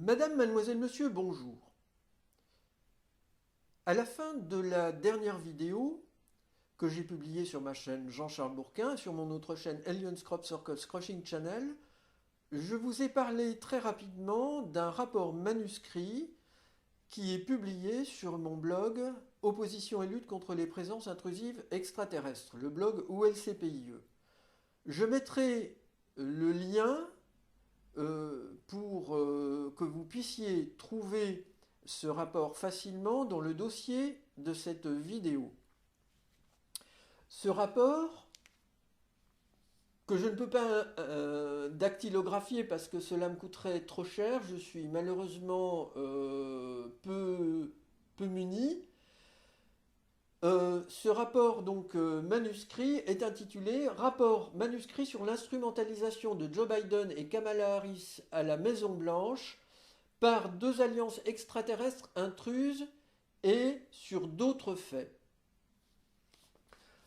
Madame, mademoiselle, monsieur, bonjour. À la fin de la dernière vidéo que j'ai publiée sur ma chaîne Jean-Charles Bourquin et sur mon autre chaîne Alien Crop Circles Crushing Channel, je vous ai parlé très rapidement d'un rapport manuscrit qui est publié sur mon blog Opposition et lutte contre les présences intrusives extraterrestres, le blog OLCPIE. Je mettrai le lien pour que vous puissiez trouver ce rapport facilement dans le dossier de cette vidéo. Ce rapport, que je ne peux pas dactylographier parce que cela me coûterait trop cher, je suis malheureusement peu muni. Ce rapport donc manuscrit est intitulé Rapport manuscrit sur l'instrumentalisation de Joe Biden et Kamala Harris à la Maison-Blanche par deux alliances extraterrestres intruses et sur d'autres faits.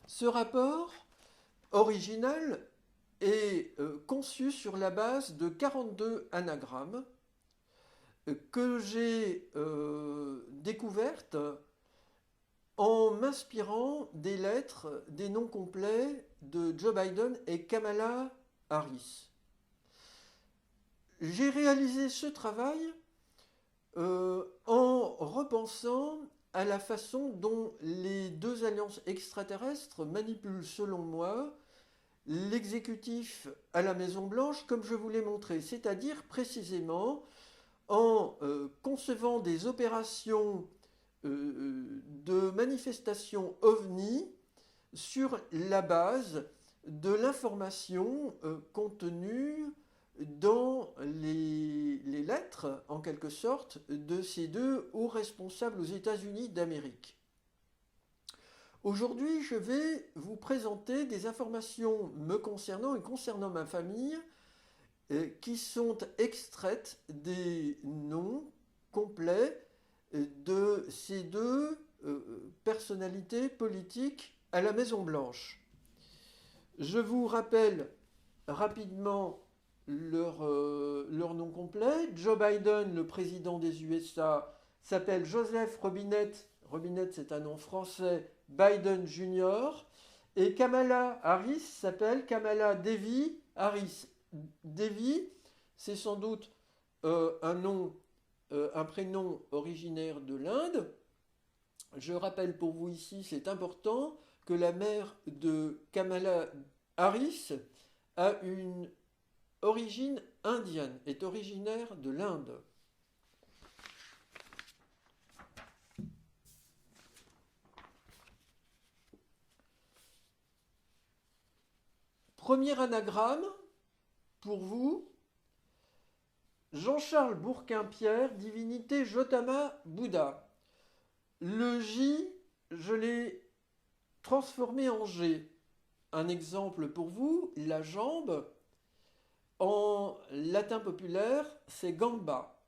Ce rapport original est conçu sur la base de 42 anagrammes que j'ai découvertes en m'inspirant des lettres, des noms complets de Joe Biden et Kamala Harris. J'ai réalisé ce travail en repensant à la façon dont les deux alliances extraterrestres manipulent, selon moi, l'exécutif à la Maison-Blanche, comme je vous l'ai montré, c'est-à-dire précisément en concevant des opérations de manifestations OVNI sur la base de l'information contenue dans les lettres, en quelque sorte, de ces deux hauts responsables aux États-Unis d'Amérique. Aujourd'hui, je vais vous présenter des informations me concernant et concernant ma famille qui sont extraites des noms complets de ces deux personnalités politiques à la Maison-Blanche. Je vous rappelle rapidement leur nom complet. Joe Biden, le président des USA, s'appelle Joseph Robinette. Robinette, c'est un nom français. Biden Jr. Et Kamala Harris s'appelle Kamala Devi Harris. Devi, c'est sans doute un prénom originaire de l'Inde. Je rappelle pour vous ici, c'est important, que la mère de Kamala Harris a une origine indienne, est originaire de l'Inde. Premier anagramme, pour vous, Jean-Charles Bourquin-Pierre, divinité Jotama Bouddha. Le J, je l'ai transformé en G. Un exemple pour vous, la jambe, en latin populaire, c'est gamba.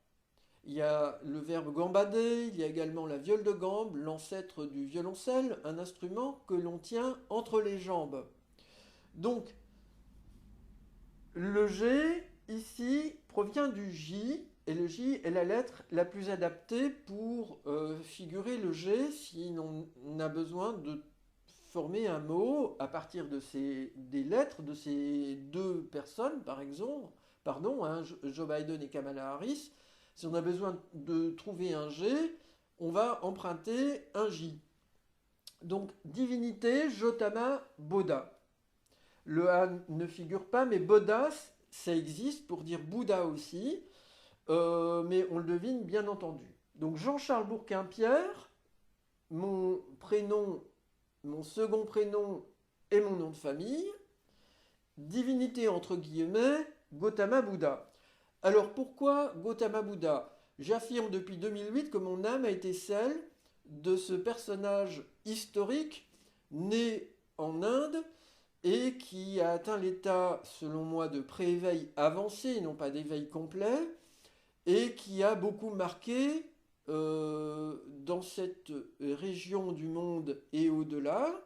Il y a le verbe gambader, il y a également la viole de gambe, l'ancêtre du violoncelle, un instrument que l'on tient entre les jambes. Donc, le G, ici, provient du J, et le J est la lettre la plus adaptée pour figurer le G si on a besoin de former un mot à partir des lettres de ces deux personnes, par exemple, Joe Biden et Kamala Harris. Si on a besoin de trouver un G, on va emprunter un J. Donc, divinité, Jotama, Bodha. Le A ne figure pas, mais Bodha, ça existe pour dire Bouddha aussi, mais on le devine bien entendu. Donc Jean-Charles Bourquin-Pierre, mon prénom, mon second prénom et mon nom de famille, divinité entre guillemets, Gautama Bouddha. Alors pourquoi Gautama Bouddha? J'affirme depuis 2008 que mon âme a été celle de ce personnage historique né en Inde et qui a atteint l'état, selon moi, de pré-éveil avancé, non pas d'éveil complet, et qui a beaucoup marqué dans cette région du monde et au-delà.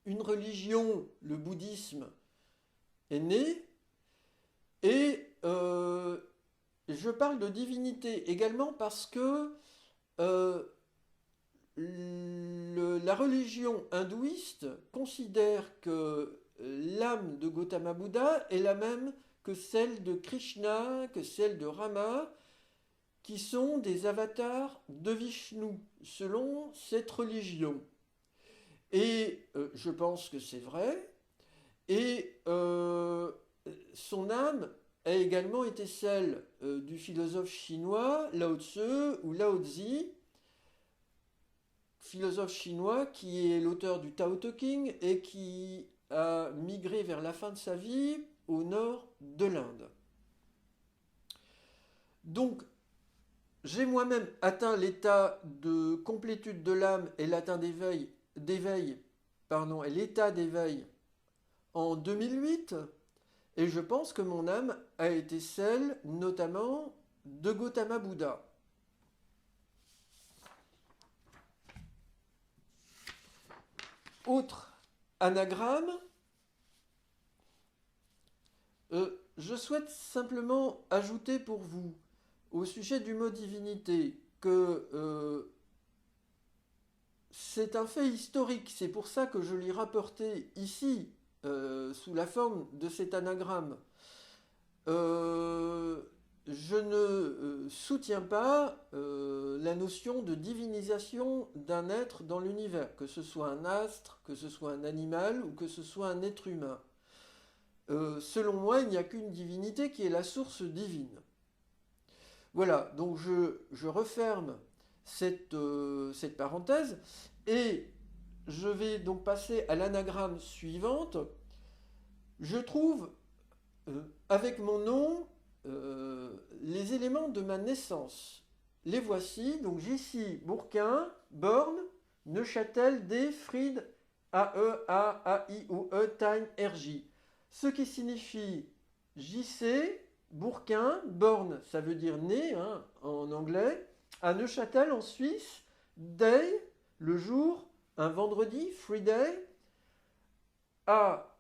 Une religion, le bouddhisme, est née, et je je parle de divinité également parce que euh, la religion hindouiste considère que l'âme de Gautama Bouddha est la même que celle de Krishna, que celle de Rama, qui sont des avatars de Vishnu, selon cette religion. Et je pense que c'est vrai. Et son âme a également été celle du philosophe chinois Lao Tzu ou Lao Tzu, philosophe chinois qui est l'auteur du Tao Te Ching et qui a migré vers la fin de sa vie au nord de l'Inde. Donc, j'ai moi-même atteint l'état de complétude de l'âme et et l'état d'éveil en 2008, et je pense que mon âme a été celle, notamment, de Gautama Bouddha. Autre anagramme, je souhaite simplement ajouter pour vous, au sujet du mot divinité, que c'est un fait historique, c'est pour ça que je l'ai rapporté ici, sous la forme de cet anagramme. Je ne soutiens pas la notion de divinisation d'un être dans l'univers, que ce soit un astre, que ce soit un animal ou que ce soit un être humain. Selon moi, il n'y a qu'une divinité qui est la source divine. Voilà, donc je referme cette parenthèse et je vais donc passer à l'anagramme suivante. Je trouve avec mon nom les éléments de ma naissance. Les voici, donc JC, Bourquin, Born, Neuchâtel, D, Fried, AE, A, I, O, E, Time, RJ. Ce qui signifie JC, Bourquin, Born, ça veut dire né hein, en anglais, à Neuchâtel en Suisse, Day, le jour, un vendredi, Friday, A,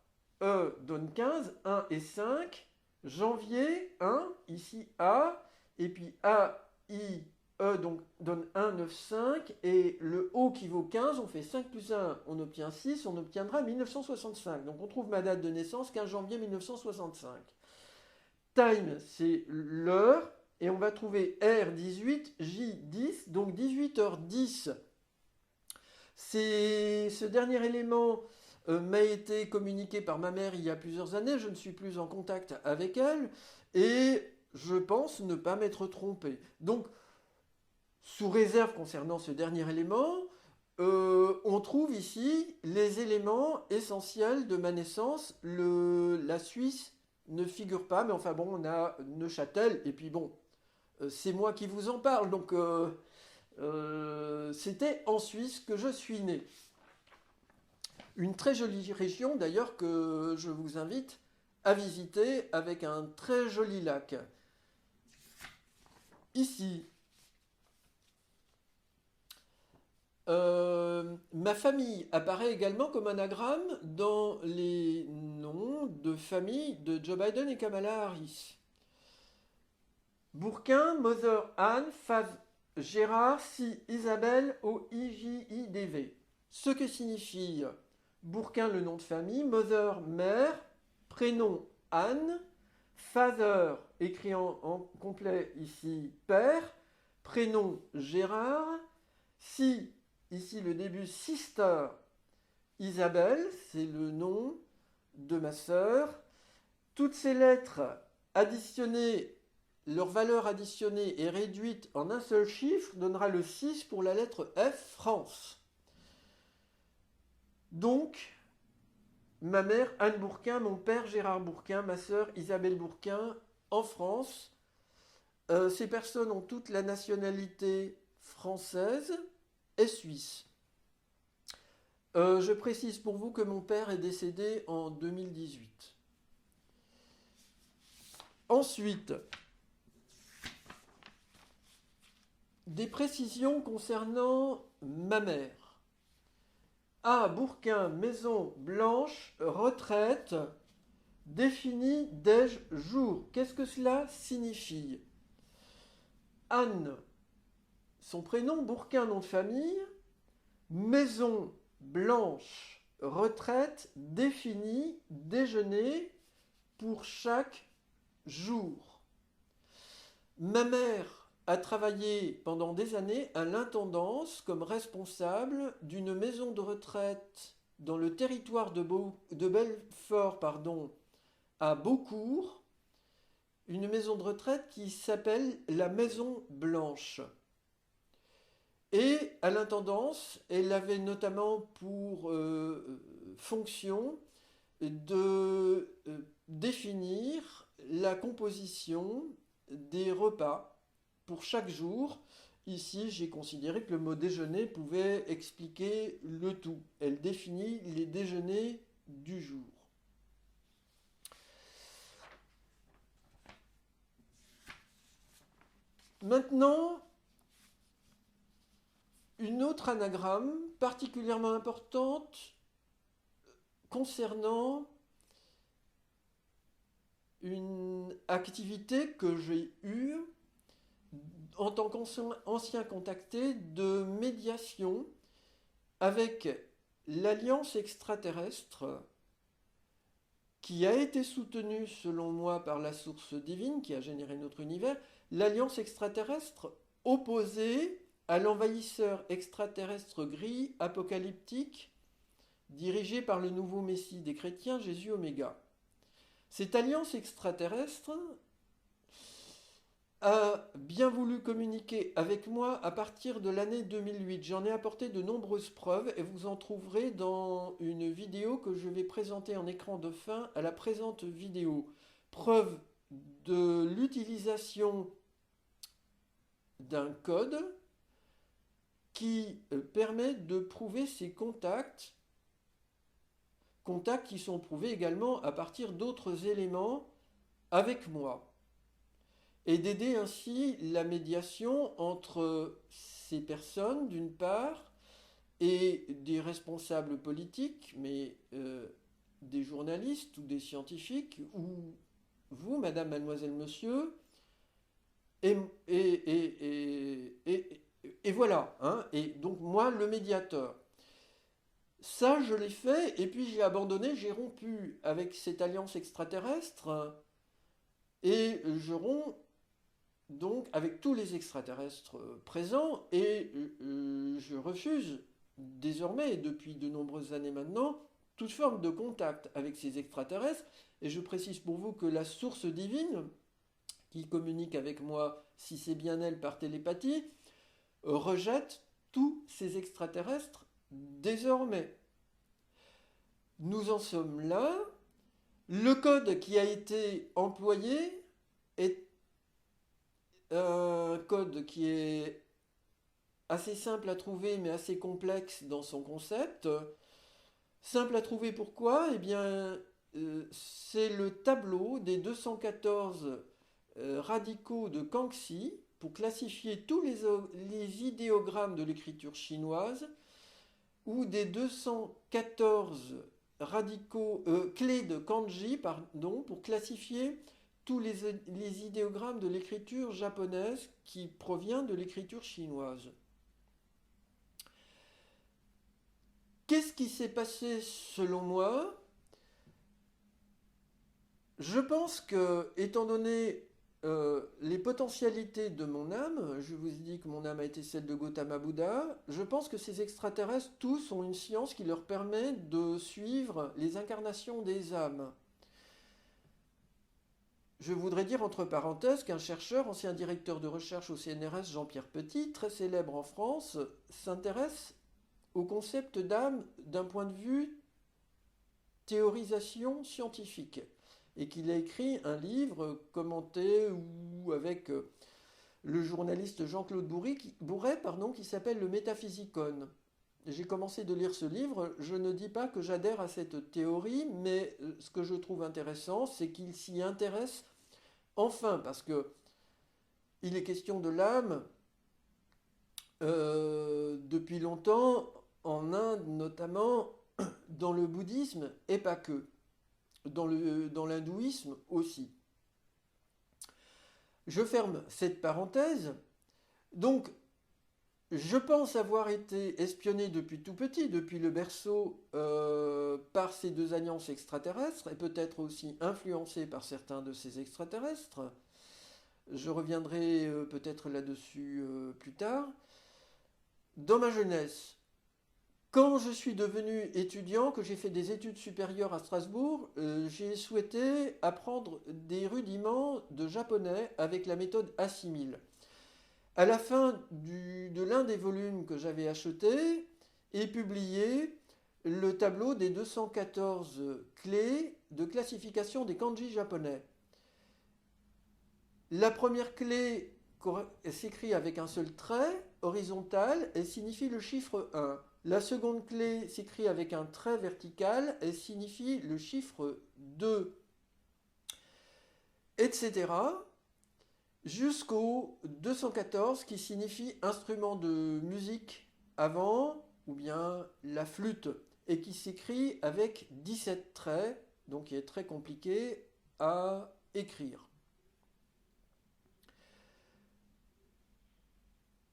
E donne 15, 1 et 5, janvier 1, ici A, et puis A, I, E donc donne 1, 9, 5, et le O qui vaut 15, on fait 5 plus 1, on obtient 6, on obtiendra 1965. Donc on trouve ma date de naissance, 15 janvier 1965. Time, c'est l'heure, et on va trouver R18, J10, donc 18h10. Ce dernier élément m'a été communiqué par ma mère il y a plusieurs années, je ne suis plus en contact avec elle, et je pense ne pas m'être trompé. Donc, sous réserve concernant ce dernier élément, on trouve ici les éléments essentiels de ma naissance. La Suisse ne figure pas, mais enfin bon, on a Neuchâtel, et puis bon, c'est moi qui vous en parle, donc c'était en Suisse que je suis né. Une très jolie région d'ailleurs que je vous invite à visiter avec un très joli lac. Ici, ma famille apparaît également comme anagramme dans les noms de famille de Joe Biden et Kamala Harris. Bourquin, Mother Anne, Faz Gérard, Si Isabelle, O I J I D V. Ce que signifie Bourquin, le nom de famille, Mother, mère, prénom Anne, Father, écrit en complet ici, père, prénom Gérard, Si, ici le début, Sister, Isabelle, c'est le nom de ma sœur. Toutes ces lettres additionnées, leur valeur additionnée est réduite en un seul chiffre, donnera le 6 pour la lettre F, France. Donc, ma mère Anne Bourquin, mon père Gérard Bourquin, ma sœur Isabelle Bourquin, en France. Ces personnes ont toutes la nationalité française et suisse. Je précise pour vous que mon père est décédé en 2018. Ensuite, des précisions concernant ma mère. A. Bourquin, maison blanche, retraite, définie déj jour. Qu'est-ce que cela signifie? Anne, son prénom, Bourquin, nom de famille, Maison Blanche, retraite définie, déjeuner pour chaque jour. Ma mère a travaillé pendant des années à l'intendance comme responsable d'une maison de retraite dans le territoire de Belfort, à Beaucourt, une maison de retraite qui s'appelle la Maison Blanche. Et à l'intendance, elle avait notamment pour fonction de définir la composition des repas pour chaque jour. Ici, j'ai considéré que le mot déjeuner pouvait expliquer le tout. Elle définit les déjeuners du jour. Maintenant, une autre anagramme particulièrement importante concernant une activité que j'ai eue en tant qu'ancien contacté de médiation avec l'Alliance extraterrestre qui a été soutenue selon moi par la source divine qui a généré notre univers, l'Alliance extraterrestre opposée à l'envahisseur extraterrestre gris apocalyptique dirigé par le nouveau Messie des chrétiens, Jésus Oméga. Cette alliance extraterrestre a bien voulu communiquer avec moi à partir de l'année 2008. J'en ai apporté de nombreuses preuves et vous en trouverez dans une vidéo que je vais présenter en écran de fin à la présente vidéo. Preuve de l'utilisation d'un code qui permet de prouver ces contacts qui sont prouvés également à partir d'autres éléments avec moi, et d'aider ainsi la médiation entre ces personnes d'une part et des responsables politiques, mais des journalistes ou des scientifiques, ou vous, madame, mademoiselle, monsieur, et voilà, hein, et donc moi, le médiateur. Ça, je l'ai fait, et puis j'ai abandonné, j'ai rompu avec cette alliance extraterrestre, et je romps donc avec tous les extraterrestres présents, et je refuse désormais, depuis de nombreuses années maintenant, toute forme de contact avec ces extraterrestres, et je précise pour vous que la source divine, qui communique avec moi, si c'est bien elle, par télépathie, rejette tous ces extraterrestres désormais. Nous en sommes là. Le code qui a été employé est un code qui est assez simple à trouver mais assez complexe dans son concept. Simple à trouver pourquoi? Eh bien, c'est le tableau des 214 radicaux de Kangxi pour classifier tous les idéogrammes de l'écriture chinoise, ou des 214 radicaux, clés de kanji, pour classifier tous les idéogrammes de l'écriture japonaise qui provient de l'écriture chinoise. Qu'est-ce qui s'est passé selon moi? Je pense que, étant donné les potentialités de mon âme, je vous ai dit que mon âme a été celle de Gautama Bouddha, je pense que ces extraterrestres tous ont une science qui leur permet de suivre les incarnations des âmes. Je voudrais dire entre parenthèses qu'un chercheur, ancien directeur de recherche au CNRS, Jean-Pierre Petit, très célèbre en France, s'intéresse au concept d'âme d'un point de vue théorisation scientifique, et qu'il a écrit un livre commenté ou avec le journaliste Jean-Claude Bourret, qui s'appelle Le Métaphysicon. J'ai commencé de lire ce livre, je ne dis pas que j'adhère à cette théorie, mais ce que je trouve intéressant, c'est qu'il s'y intéresse enfin, parce que il est question de l'âme depuis longtemps, en Inde notamment, dans le bouddhisme, et pas que. Dans l'hindouisme aussi. Je ferme cette parenthèse Donc, je pense avoir été espionné depuis tout petit, depuis le berceau, par ces deux alliances extraterrestres, et peut-être aussi influencé par certains de ces extraterrestres. Je reviendrai peut-être là-dessus plus tard. Dans ma jeunesse, quand je suis devenu étudiant, que j'ai fait des études supérieures à Strasbourg, j'ai souhaité apprendre des rudiments de japonais avec la méthode Assimil. À la fin de l'un des volumes que j'avais acheté est publié le tableau des 214 clés de classification des kanji japonais. La première clé s'écrit avec un seul trait horizontal et signifie le chiffre 1. La seconde clé s'écrit avec un trait vertical et signifie le chiffre 2, etc. Jusqu'au 214 qui signifie instrument de musique avant ou bien la flûte et qui s'écrit avec 17 traits, donc qui est très compliqué à écrire.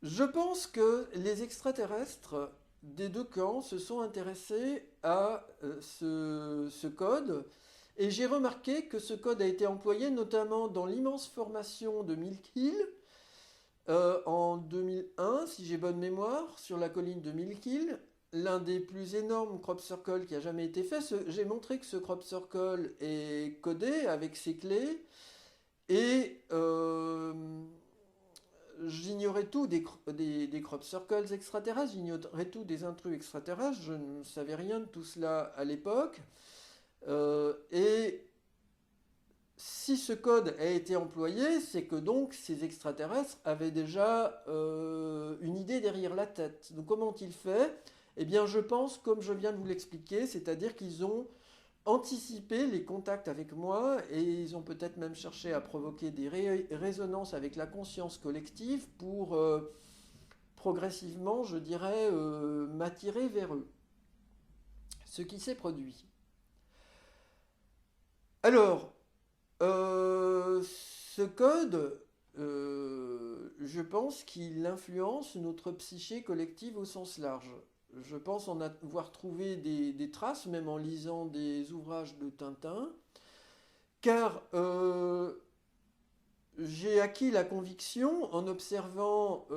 Je pense que les extraterrestres des deux camps se sont intéressés à ce code et j'ai remarqué que ce code a été employé notamment dans l'immense formation de Milk Hill en 2001, si j'ai bonne mémoire, sur la colline de Milk Hill, l'un des plus énormes crop circles qui a jamais été fait. J'ai montré que ce crop circle est codé avec ses clés et j'ignorais tout des crop circles extraterrestres, j'ignorais tout des intrus extraterrestres, je ne savais rien de tout cela à l'époque. Et si ce code a été employé, c'est que donc ces extraterrestres avaient déjà une idée derrière la tête. Donc comment ont-ils fait? Eh bien je pense, comme je viens de vous l'expliquer, c'est-à-dire qu'ils ont anticipé les contacts avec moi et ils ont peut-être même cherché à provoquer des résonances avec la conscience collective pour progressivement, je dirais, m'attirer vers eux. Ce qui s'est produit. Alors, ce code, je pense qu'il influence notre psyché collective au sens large. Je pense en avoir trouvé des traces, même en lisant des ouvrages de Tintin, car j'ai acquis la conviction en observant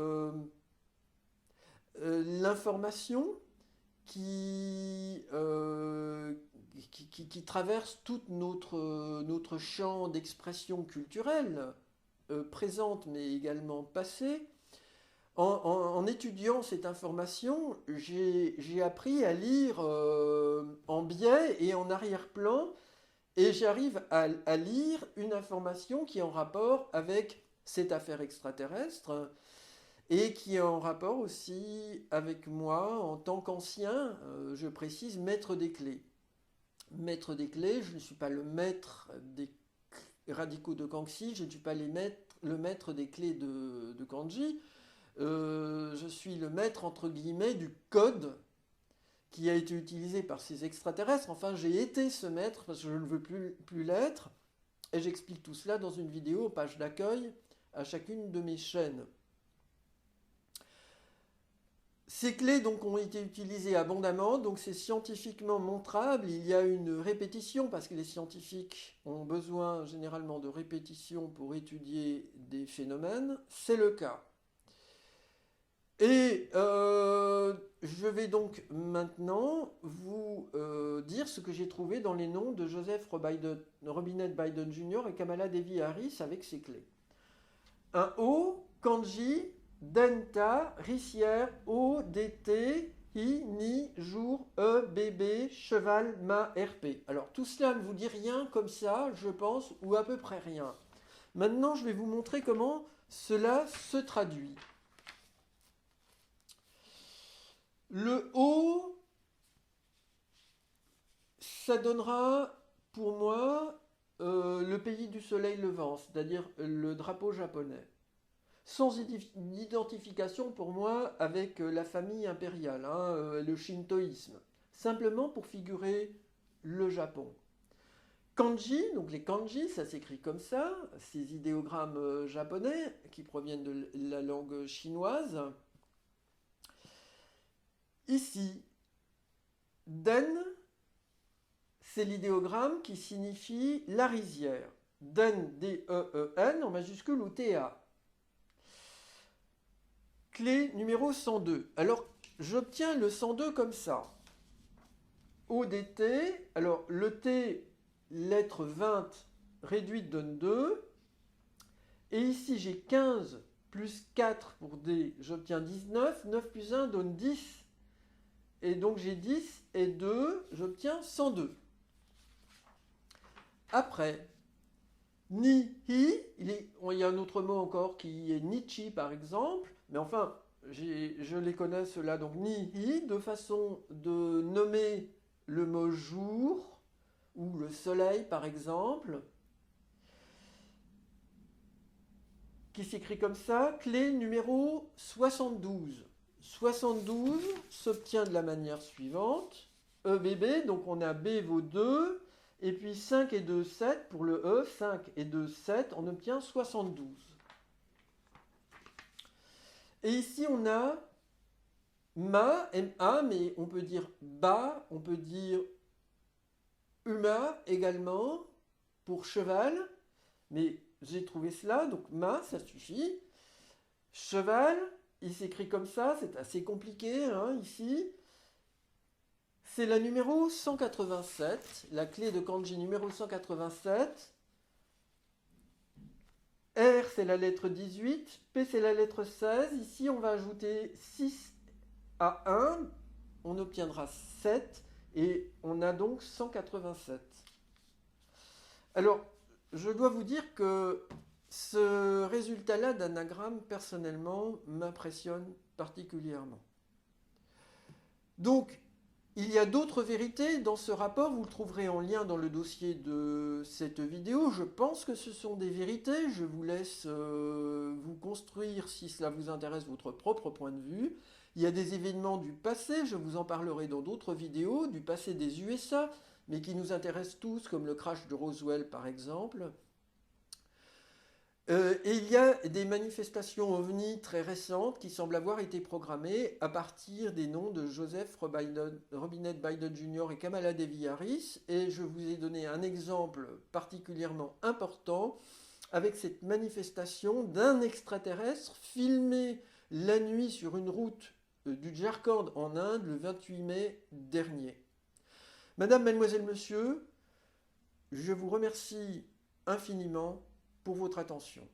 l'information qui traverse tout notre champ d'expression culturelle, présente mais également passée. En étudiant cette information, j'ai appris à lire en biais et en arrière-plan, et j'arrive à lire une information qui est en rapport avec cette affaire extraterrestre, et qui est en rapport aussi avec moi en tant qu'ancien, je précise, maître des clés. Maître des clés, je ne suis pas le maître des radicaux de Kangxi, je ne suis pas le maître des clés de Kanji, je suis le maître entre guillemets du code qui a été utilisé par ces extraterrestres. Enfin, j'ai été ce maître parce que je ne veux plus l'être, et j'explique tout cela dans une vidéo, page d'accueil, à chacune de mes chaînes. Ces clés donc ont été utilisées abondamment, donc c'est scientifiquement montrable. Il y a une répétition parce que les scientifiques ont besoin généralement de répétition pour étudier des phénomènes. C'est le cas. Et je vais donc maintenant vous dire ce que j'ai trouvé dans les noms de Joseph Robinette Biden Jr. et Kamala Devi Harris avec ces clés. Un O, kanji, Denta, rissière, O, DT, I, Ni, jour, E, bébé, cheval, ma, RP. Alors tout cela ne vous dit rien comme ça, je pense, ou à peu près rien. Maintenant, je vais vous montrer comment cela se traduit. Le O, ça donnera pour moi le pays du soleil levant, c'est-à-dire le drapeau japonais. Sans identification pour moi avec la famille impériale, le shintoïsme. Simplement pour figurer le Japon. kanji, donc les kanji, ça s'écrit comme ça, ces idéogrammes japonais qui proviennent de la langue chinoise. Ici, den, c'est l'idéogramme qui signifie la rizière. Den, D-E-E-N, en majuscule ou T-A. Clé numéro 102. Alors, j'obtiens le 102 comme ça. ODT, alors le T, lettre 20 réduite donne 2. Et ici, j'ai 15 plus 4 pour D, j'obtiens 19. 9 plus 1 donne 10. Et donc j'ai 10 et 2, j'obtiens 102. Après, ni, hi, il y a un autre mot encore qui est nichi par exemple, mais enfin, je les connais ceux-là, donc ni, hi, de façon de nommer le mot jour ou le soleil par exemple, qui s'écrit comme ça, clé numéro 72. 72 s'obtient de la manière suivante. EBB, donc on a B vaut 2, et puis 5 et 2, 7 pour le E, 5 et 2, 7, on obtient 72. Et ici on a ma, M-A, mais on peut dire ba, on peut dire uma également, pour cheval, mais j'ai trouvé cela, donc ma, ça suffit. Cheval, il s'écrit comme ça, c'est assez compliqué hein, ici. C'est la numéro 187, la clé de kanji numéro 187. R, c'est la lettre 18, P, c'est la lettre 16. Ici, on va ajouter 6 à 1, on obtiendra 7, et on a donc 187. Alors, je dois vous dire que ce résultat-là d'anagramme, personnellement, m'impressionne particulièrement. Donc, il y a d'autres vérités dans ce rapport, vous le trouverez en lien dans le dossier de cette vidéo. Je pense que ce sont des vérités, je vous laisse vous construire, si cela vous intéresse, votre propre point de vue. Il y a des événements du passé, je vous en parlerai dans d'autres vidéos, du passé des USA, mais qui nous intéressent tous, comme le crash de Roswell par exemple. Et il y a des manifestations OVNI très récentes qui semblent avoir été programmées à partir des noms de Joseph Robinette Biden Jr. et Kamala Devi Harris. Et je vous ai donné un exemple particulièrement important avec cette manifestation d'un extraterrestre filmé la nuit sur une route du Jharkhand en Inde le 28 mai dernier. Madame, mademoiselle, monsieur, je vous remercie infiniment pour votre attention.